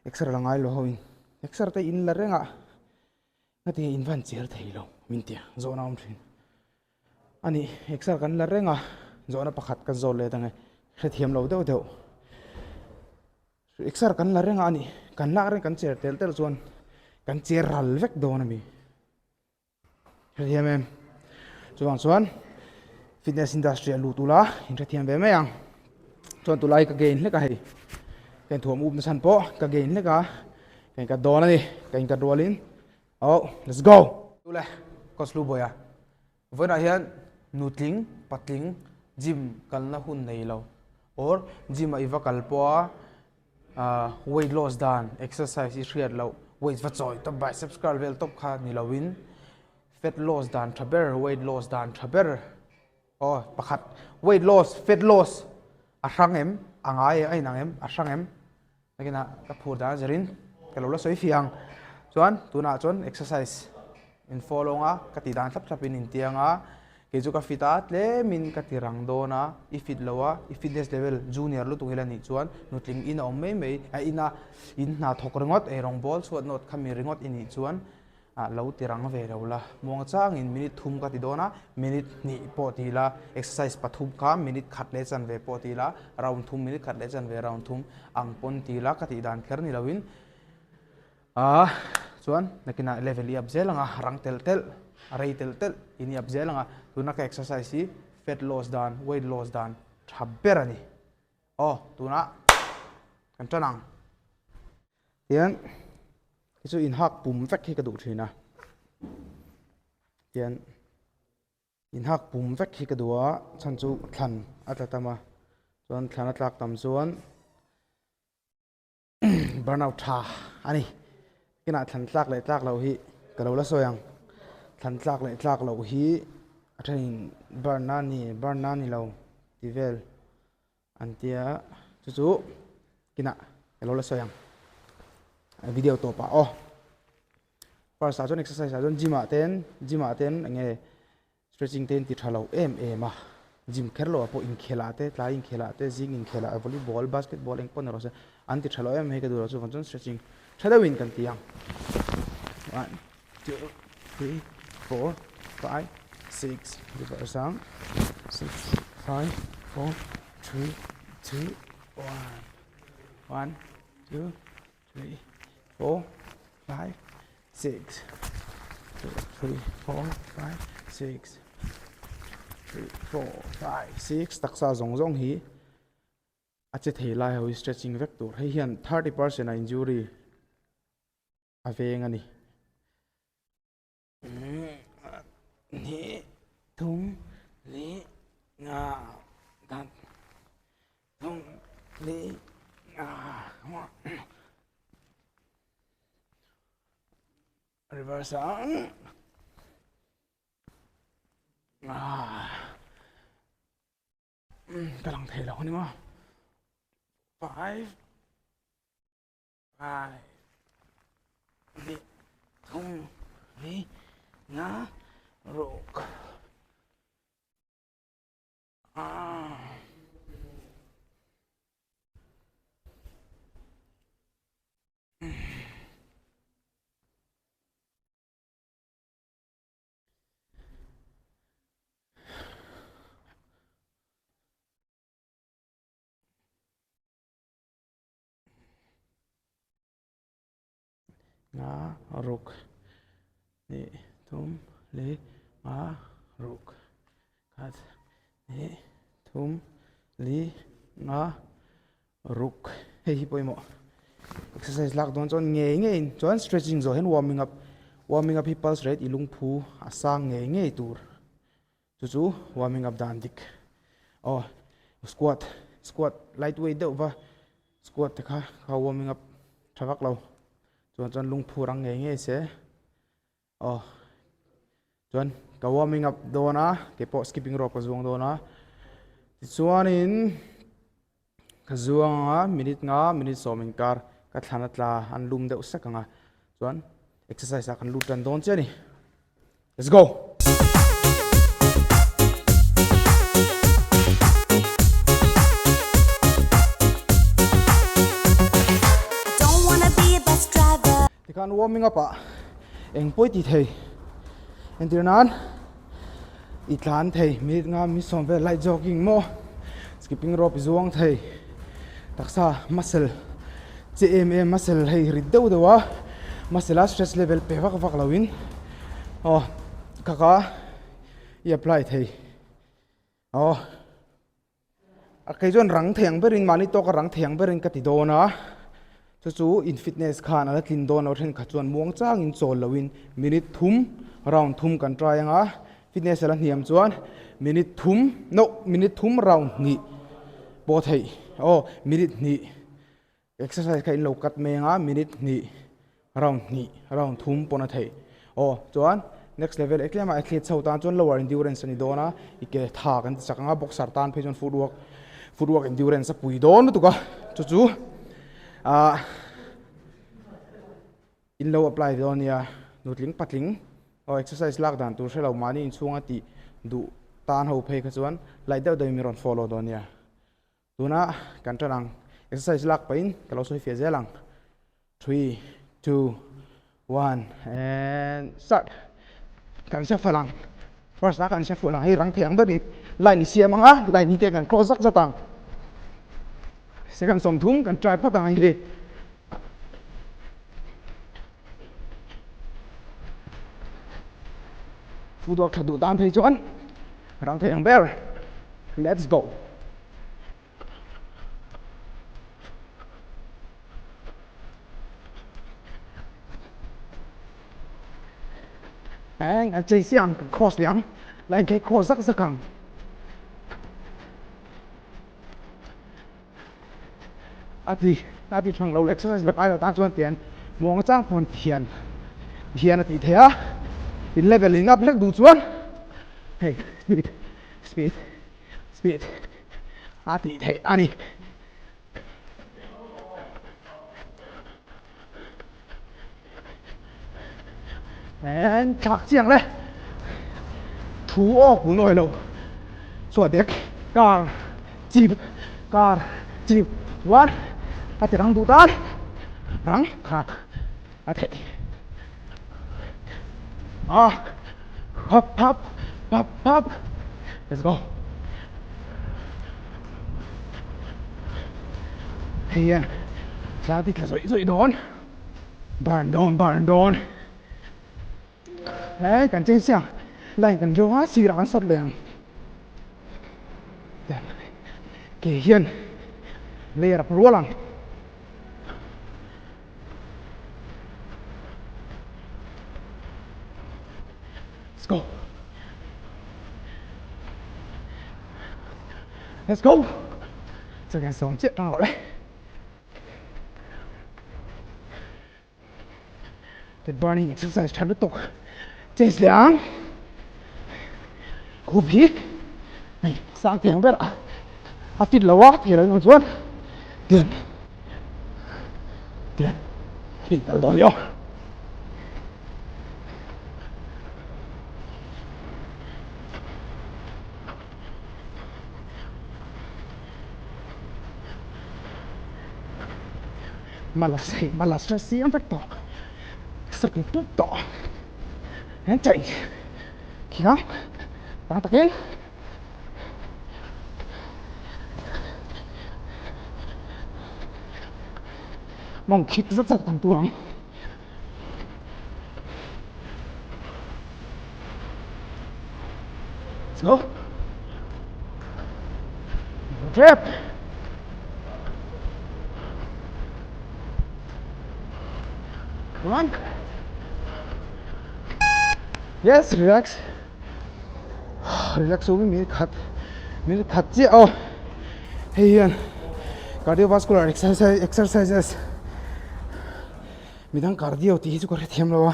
exer langai lo hoin exer te in la renga ngati in van cher thei lo mintia zona om thin ani exer kan la renga zona pakhat kan zol le tangai khe thiam lo deuh deuh exer kan la renga ani kan la reng kan cher tel tel chuan kan cher ral vek do na mi khe thiam em chuan fitness industry lu tula in khe thiam ve me yang chuan tulai ka gain le ka hei cái thuốc úp nó sẵn po cái gain này cái đó này cái rolling oh let's go tu le có slu boya với này hiện nutling patling gym cần là hun này lâu or gym ai va kal po weight loss dan exercise is real lâu weight va choi to biceps curl vel top kha ni lowin fat loss dan thaber weight loss dan thaber oh pakhat weight loss fat loss asang em angai ai nang em asang em cái na cái phur đó zerin cái lỗ là soi phiang chuan tuna chuan exercise in follow nga cái ti dan thap thapin in tiang a ke chu ka fita tle min ka ti rang do na i fit lowa i fitness level junior lu tu hilani chuan nutling in om me ina in na thok ringot e rong ball suat not khami ringot ini chuan lo ti rang ve lo la mong chang in minute thum ka ti do na minute ni po ti la exercise pathum ka minute khat le chan ve po ti la round thum minute khat le chan ve round thum ang pon ti la ka ti dan kher ni lawin chuan nakina level up zelanga rang tel tel array tel tel ini up zelanga tuna ka exercise hi fat loss dan weight loss dan thabber ani tuna kan chanang tian chu in hak pum vek hi ka du thina tian in hak pum vek hi ka duwa chan chu thlan atlatama chuan thlan atlak tam chuan burnout tha ani kina thlan tlak le tlak lo hi ka lo la soyang thlan tlak le tlak lo hi athain burn ni lo tivel antia chu kina ka lo la soyang video to pa first ajon exercise ajon gym ten nge stretching ten ti thalo em ma gym kherlo po in khela te tla in khela te jing in khela volleyball basketball eng pon ro se an ti thalo em he ka du ro chu von stretching thada win kan tiang 1 2 3 4 5 6 reverse sang 6 5 4 3 2 1 2 3 4 5 6 3 4 5 6 3 4 5 6 taksa zong hi ache thei lai ho stretching vector hei hian 30% injury aveng ani ni thum li nga dan thum li nga reverse on cái lòng thể lâu nữa 5 đi không đi ngã ruột ngã ruột đi thum li ngã ruột cắt đi thum li ngã ruột hei hi poimo exercise lak don chon nge in chon stretching zo hen warming up hi pulse rate ilung phu asang nge tur chu warming up dan dik squat lightweight deuh va squat te kha warming up thawak lo chuan lung phu rang nge se chuan ka warming up dona ke po skipping rope ka zuang dona chuan in ka zuanga minute soming kar ka thlanat la an lum deuh sakanga chuan exercise a kan lut ran don chani let's go Don't wanna be kan warming up à eng poi ti thei en tir nan I tlan thei mi nga mi som ve light jogging mo skipping rope zuang thei taksa muscle CMA muscle hei rid deuh deuh a muscle stress level pe vak vak lawin kaka I apply thei cái chuyện răng thèng berin mani to ka răng thèng berin ka ti dona chu in fitness khan ala tlin don or hen kha chuan muang chang in chol lowin minute thum round thum kan try anga fitness ala niam chuan minute thum round ni bo thei minute ni exercise kha in lo kat me nga minute ni round thum pona thei chuan next level eklema athlete chho tan chuan lower endurance ani dona ike tha kan chakanga boxer tan phe chuan footwork endurance pui don tu ka chu in low apply donia nutling patling exercise lak dan tur shelo mani in chunga ti du tan ho phe kha chuan lai deuh deuh mi ron follow donia tuna kan tanang exercise lak pain kalo soi fe zelang 3 2 1 and start kan se falang first kan se falang hi rang theng beri line siam anga line ni te kan close zak zatang second som thum kan try phatang hi footwork thadu tan thei chuan rang theng ber let's go anh chơi xiang cross liang lại cái cross rắc rắc càng à thì thằng lâu exercise là ai là ta chuan tiền muang trang phun thiền là thì thế á thì leveling up lek du chuan hey speed à thì thế ani and chạc chiang đấy thú ô cũng nổi lâu xóa đẹp car chip one à thì răng đủ tan răng khạc à thế hop let's go thì ra thì là dậy đón barn đón đấy cần trên xe lại cần cho hóa xì rán sắt liền kể hiền lê đập rúa lằng let's go cho cái sống chết nào đấy the burning exercise chắn được tục trên sáng cú phí này sang tiếng biết ạ fit lâu quá thì nó xuống tiền thì tao đón vô malas stress yang vector sakit tutto chạy kia tăng takin mong khít rất thằng tuồng go trip one yes relax xuống mình khát chứ hey cardiovascular exercises mình đang cardio thì chú có thể thêm đâu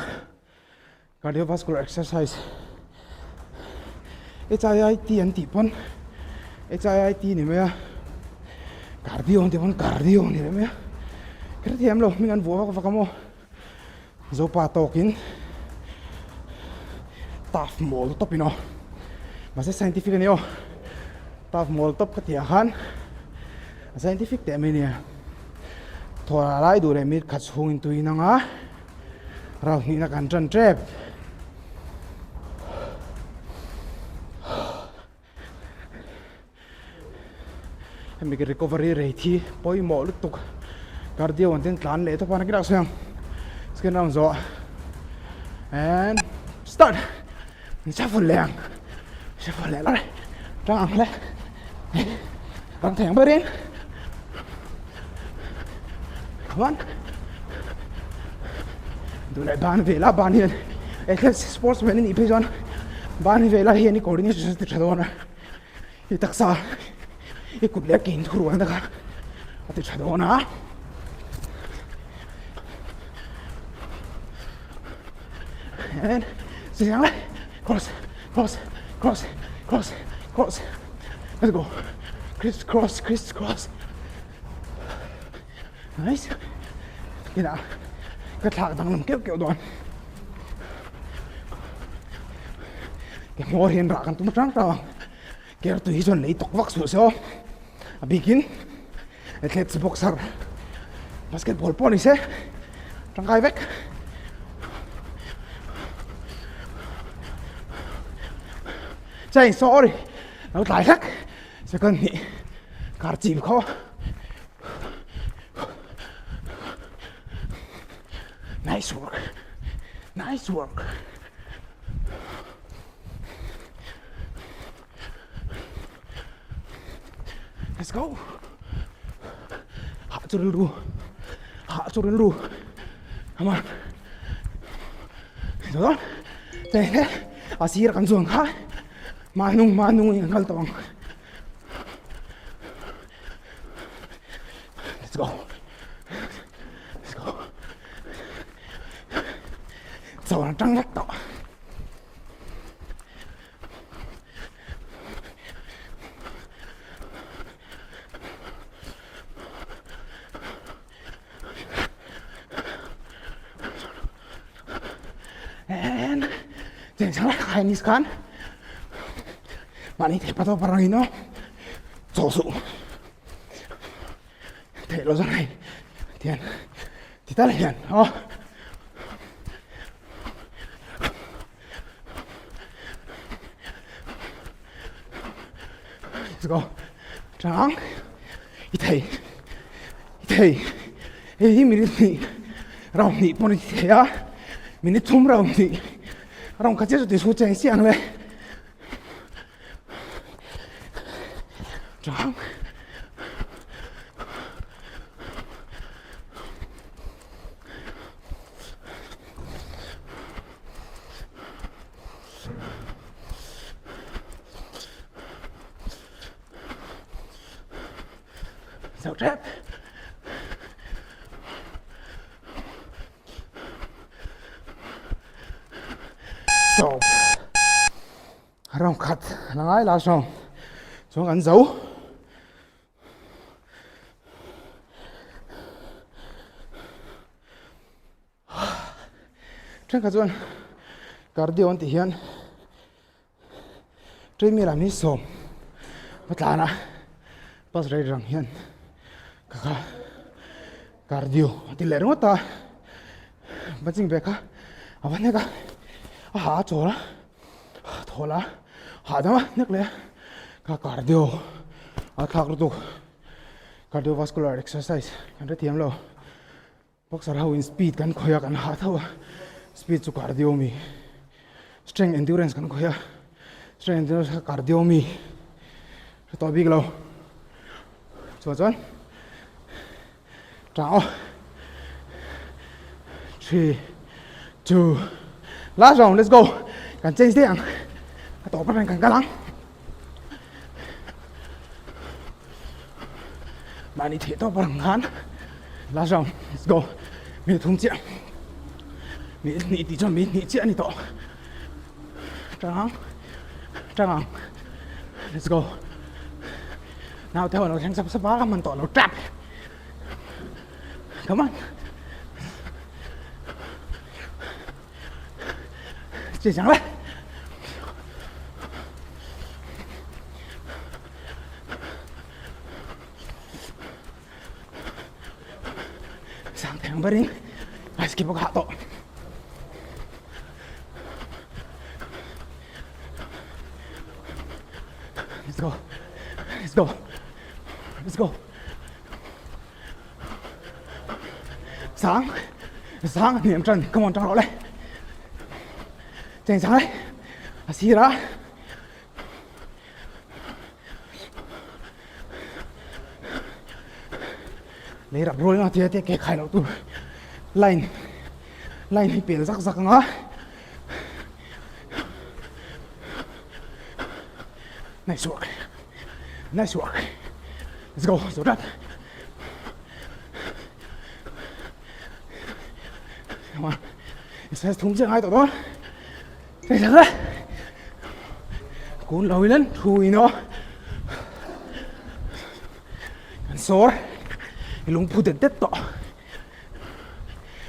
cardiovascular exercise HIIT anh tí pon HIIT này mấy cardio thì pon cardio này mấy cái thêm đâu mình ăn vua và camo dấu pa tokin tough mol top ino mà sẽ scientific này tough mol top cái thiệt han scientific thế mình nè thora lại đủ để mình cắt xuống tụi nó ngã rau ni na kan tran trap mi cái recovery rate thi poi mo lu tuk cardio an ten tlan le to pa na ki dak sang skin round zo and start shuffle lang lại trang ăn lại bằng thèm bơi đến come on tụi lại ban về là ban hiền cái sportsman này bây giờ ban về là hiền đi coordination thì sao đó cái tác sa cái cục lẽ kín thu ruộng đó cả thì sao đó na and sang lại cross let's go criss-cross nice cái nào cái thằng thằng làm kiểu đoàn cái mồi hiện ra kan tum trăng trăng cái tụi chọn lấy tóc vắt xuống sao begin let's boxer basketball police trăng gai vek chạy sorry nó lại khác sẽ cần nhỉ cả chìm khó nice work let's go hạ cho đến ru come on rồi thế à xí ra căn giường ha manung ngal tong let's go so nó trăng lắc tọ and then salah kain kan mani te pato parang ino sosu te lo zanai tian titalian oh let's go trang itei ei minit ni raum ni pon ti ya minit thum raum ni raum ka che so ti su chen siang le trang sao trap stop rong cắt là ngay là xong xuống ấn dấu trên cả chuan cardio an ti hian treadmill am ni som patlana pas rai rang hian kaka cardio ti le ro ta baching beka awan ka ha chola thola ha da nek le ka cardio a thak ru tu cardiovascular exercise kan re thiam lo boxer how in speed kan khoya kan ha thawa speed chu cardio mi strength endurance kan khoya strength endurance cardio mi to big lo chuan trao 3 2 last round let's go kan change tiếng tổ bắt kan galang mani the to barang han last round let's go mi thung chia mi ni ti cho mi ni chia ni to trang let's go nào theo nó sang sắp phá mình tỏ nó trap come on chỉ chẳng đấy sang thang bering skip hạ tổ go. Let's go. Let's go. Sáng niệm trần, come on, trăng lộ lên. Chạy sáng đấy. Xí đó. Lấy đập rồi nó thì cái khai đầu tu. Line bị rắc nó. Nice work. Nice work. Let's go. So that. Come on. Sẽ thúng chưa ai tụi đó. Đây là đấy. Cuốn lối lên, thui nó. Anh số đấy. Lung phụ đến tết tọ.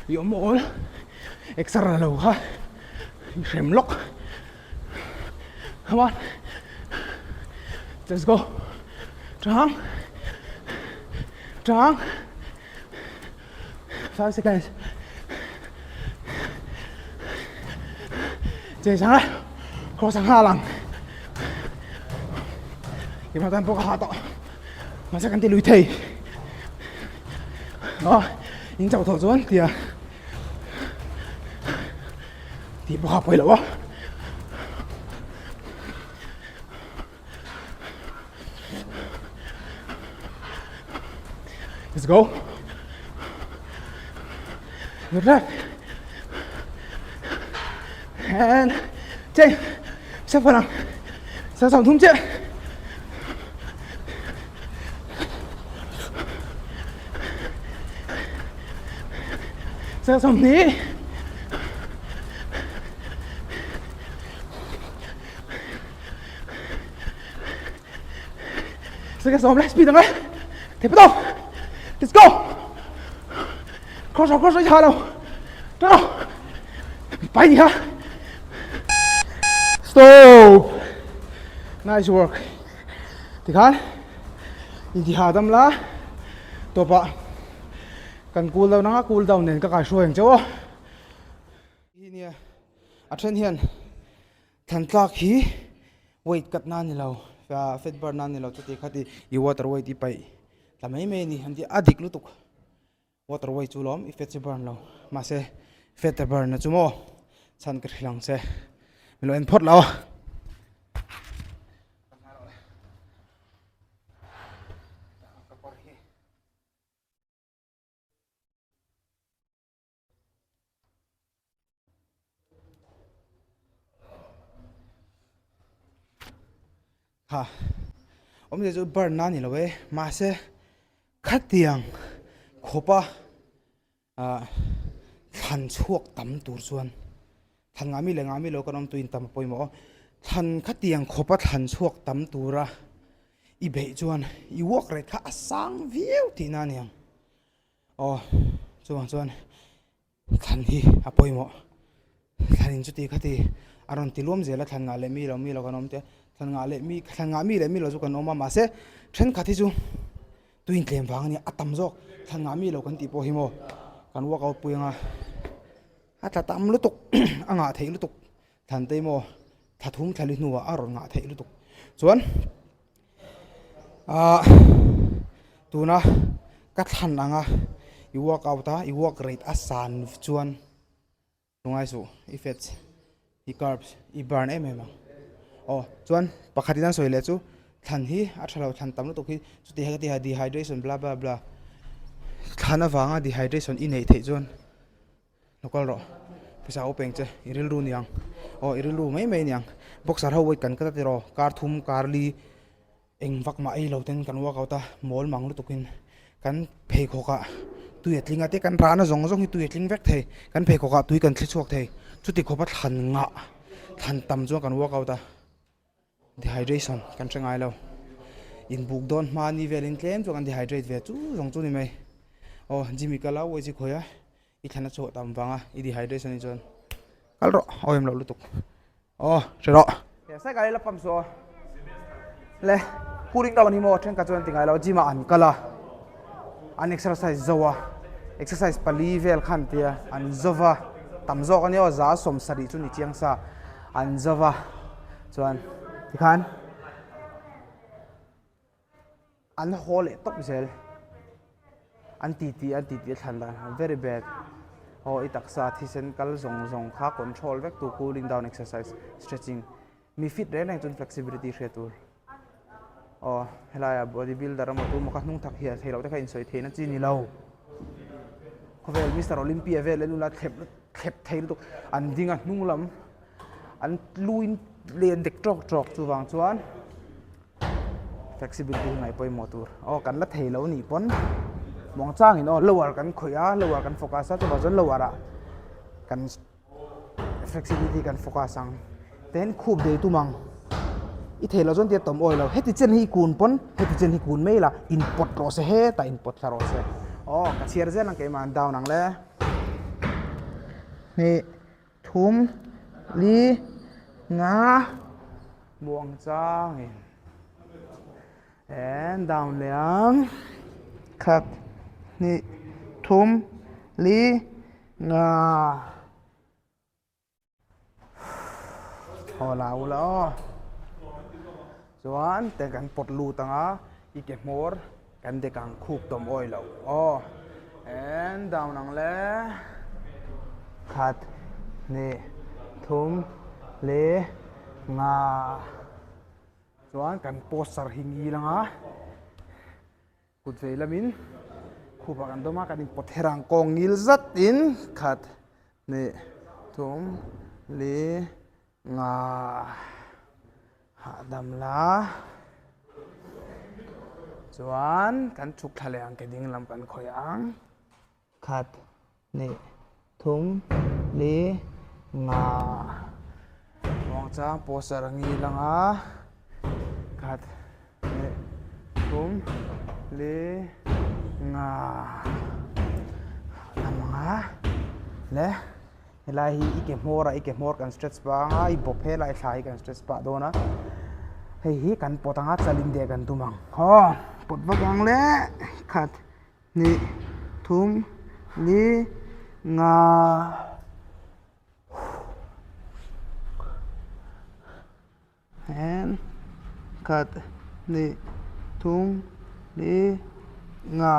Yếu mổ đó. Extra lâu ha. Xem lốc. Come on. Let's go. Trắng. 5 seconds. Chạy sáng đấy. Cross sang 2 lần. Kiếm nào tempo hạ tọ. Mà sẽ cần tiền lùi thầy. Đó. Những chậu thổ xuống thì bỏ học quay lỗ. Let's go. Good left. And chạy. Sắp vào lòng. Sắp dòng thúng chạy. Sắp dòng ní. Sắp dòng lại speed rồi. Thế bắt đầu. Let's go. Cross hạ đâu. Đó đâu. Bay đi ha. Stop. Nice work. Thì khán. Thì hạ tâm lá. Tổ bạ. Cần cool đâu nó cool down nên các cái số hình cháu. Ini athen hiền. Thằng ta khí weight cắt nan ni lâu và fat burn nan ni lâu cho thì khát thì water weight đi bay. Là mấy ni hắn thì adik lu tuk. Water weight chu lom fat burn lâu. Mà se fat burn na chu mo. San cái lang se. Mình lo pot lâu. Ha. Om je burn na ni lo we ma se khat tiang khopa than chuak tam tur chuan than ngami lo kanom tuin tam poimo than khat tiang khopa than chuak tam tura I be chuan I wok re kha asang viu ti na niang o chuan than hi apoimo than chu ti khati aron tilom zela than nga le mi lo kanom te than nga mi lo chu kan oma ma se then khati chu tuin klem wang ni atam jok than nga mi lo kan ti po hi mo kan work out puinga ata tam lu tuk anga thei lu tuk than te mo thathum thali nuwa aron nga thei lu tuk chuan tuna ka than anga I work out I work rate asan chuan lungai su I fats I carbs I burn oh chuan pakhatina soile chu than hi athalo than tam lu tuk hi chu ti ha dehydration bla bla bla thana wanga dehydration I nei thei chuan local ro pisa openg che iril ru niang iril ru mai niang boxer ho wait kan ka ti ro kar thum kar li eng vak ma ai lo ten kan work out ta mol mang lu tukin kan phei khoka tuetlinga te kan rana zong hi tuetling vek thei kan phei khoka tui kan thli chuak thei chuti khopa than tam chu kan work out ta dehydration kan changai lo in buk don mani velin tlem chu kan dehydrate ve chu zong chu ni mai jimmy kala wo ji khoya I thana chu tam wanga I dehydration ni chon kalro em lo lutuk chero ya sai gai la pam so le puring down ni mo thren ka chon tingai lo jima an kala an exercise zawa exercise pali vel khan tia an zawa tam zo kan yo za som sari chu ni chiang sa an zawa chuan ti khan an hole top zel an ti than la very bad o itaksa thisen kal zong kha control vek tu cooling down exercise stretching mi fit re nang chun flexibility hre tur o helaya bodybuilder ma tu maka hnung thak hi thelo ta kha in soi theina chi ni lo khovel Mr Olympia vel elula thep theil tu an dinga hnung lam an luin len dek trok chu wang chuan flexibility ngai poi motor o kan la theilo ni pon mong chang in o lower kan khoya lower kan focus a chu zon lower a kan flexibility kan focus ang ten khub de tu mang i thelo zon ti tom oil lo heti chen hi kun pon heti chen hi kun mai la input ro se he ta input la ro se o ka chiar zen ang ke man down ang le ni thum li nga buang chang in and down liang khap ni thum li nga hola ulo chuan te kan pot lu tanga i ke mor kan de kang khuk tom oi lo o and down ang le khat ni thum le nga chuan kan posar hingi langa kut veilamin khupa kan doma kan pot herang kong ngil zat in khat ni thum le nga dam la chuan kan chuk thale ang ke ding lam kan khoi ang khat ni thum le nga mong cha posar ngi langa khat ni thum le nga amanga le helai hi ike mor kan stretch pa nga I bop he lai thlai kan stretch pa dona hei hi kan potanga chalin de kan tumang ho pot wagang le khat ni thum li nga and khat ni thum li nga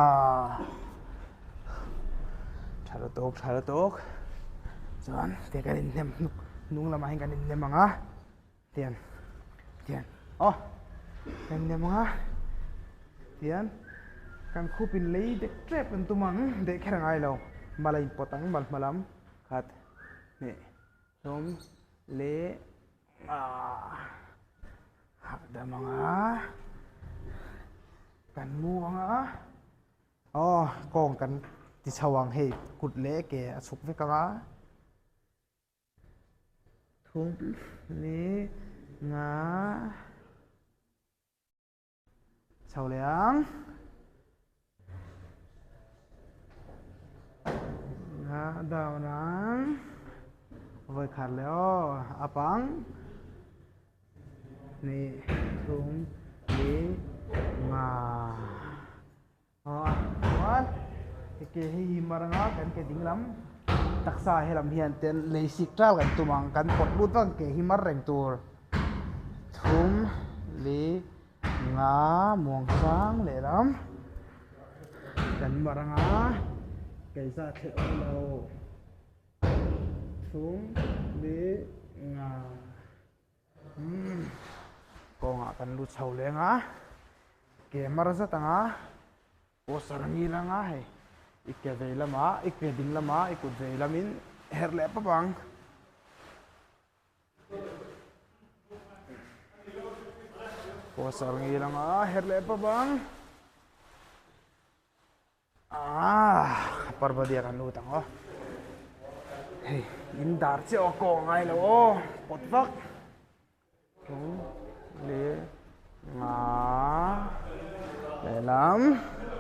thalo tok chuan te kan in nem nung lama hin kan in nem anga tian o kan nem anga tian kan khupin lei dek trap kan tumang de kherangai lo malai potang mal malam khat ni thum le nga damanga kan mu anga o kong kan ti chawang hei kut le ke asuk ve kanga thum le nga chau leang nga daw nang voi khar le o apang ni thum le nga what ke hi maranga kan ke dinglam taksa helam hian ten leisik tral kan tumang kan pot lut wang ke hi mar reng tur thum le nga mong sang le ram kan maranga kaisa the lo thum le nga ko nga kan lu chau le nga ke mar za tanga posar ngi la nga he ikke veilama ikke ding lama ikut veilamin herle pa bang posar ngi la nga herle pa bang parbadia kan lu tang o hey indar che o ko ngai lo o potvak thum le nga lelam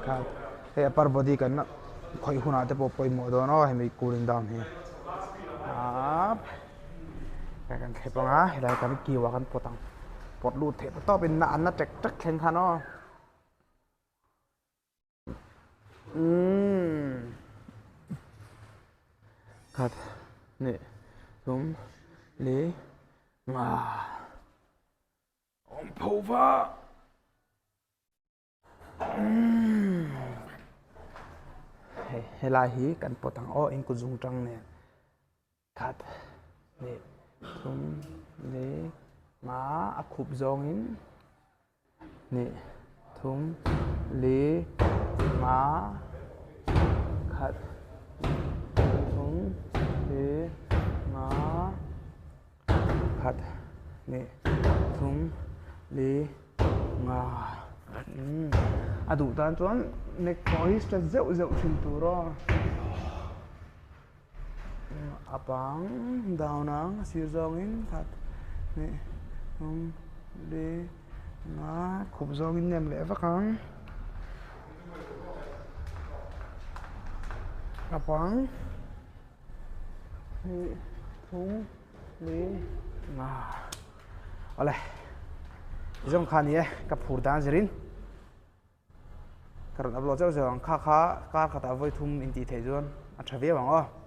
khat he upper body kan khoi huna te po poi mo do no he mi cooling down he up kan thepanga helai kan kiwa kan potang pot lu the toเป็นna an na tek tak khen kha no khat ni thum le nga om phova helai hi kan potang o in ku zung tang ne khat ne thum le nga a khup zong in ne thum le nga khat thum le nga khat ne thum le nga adu tan chuan neck pawh stress zeuh zeuh thin tur a apang down ang sir zong in khat ne thum le nga khup zong in nem le vakang apang ne thum le nga ole zong khan ye ka phur dan zerin karon upload zau zau kha kha kar khata voi thum in ti thei zon a thawe wang o